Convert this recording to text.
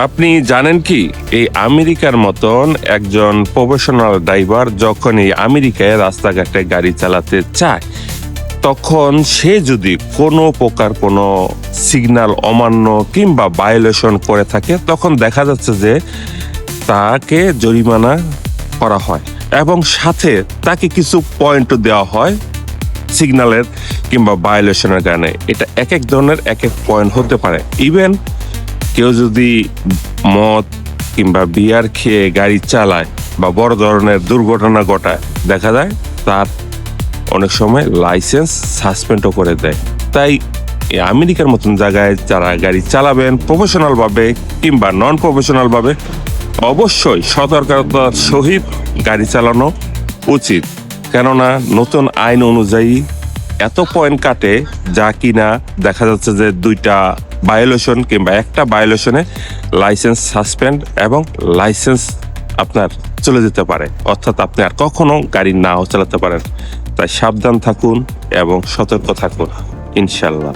আপনি জানেন কি, এই আমেরিকার মতন একজন প্রফেশনাল ড্রাইভার যখন এই আমেরিকায় রাস্তাঘাটে গাড়ি চালাতে চায়, তখন সে যদি কোনো প্রকার কোনো সিগন্যাল অমান্য কিংবা ভায়োলেশন করে থাকে, তখন দেখা যাচ্ছে যে তাকে জরিমানা করা হয় এবং সাথে তাকে কিছু পয়েন্টও দেওয়া হয় সিগন্যালের কিংবা ভায়োলেশনের কারণে। এটা এক এক ধরনের এক এক পয়েন্ট হতে পারে। ইভেন কেউ যদি মদ কিংবা বিয়ার খেয়ে গাড়ি চালায় বা বড় ধরনের দুর্ঘটনা ঘটায়, দেখা যায় তার অনেক সময় লাইসেন্স সাসপেন্ডও করে দেয়। তাই এই আমেরিকার মতন জায়গায় যারা গাড়ি চালাবেন প্রফেশনাল ভাবে কিংবা নন প্রফেশনাল ভাবে, অবশ্যই সতর্কতার সহিত গাড়ি চালানো উচিত। কেননা নতুন আইন অনুযায়ী এত পয়েন্ট কাটে যা কিনা দেখা যাচ্ছে যে 2টা ভায়োলেশন কিংবা একটা ভায়োলেশনে লাইসেন্স সাসপেন্ড এবং লাইসেন্স আপনার চলে যেতে পারে, অর্থাৎ আপনি আর কখনো গাড়ি নাও চালাতে পারেন। তাই সাবধান থাকুন এবং সতর্ক থাকুন, ইনশাল্লাহ।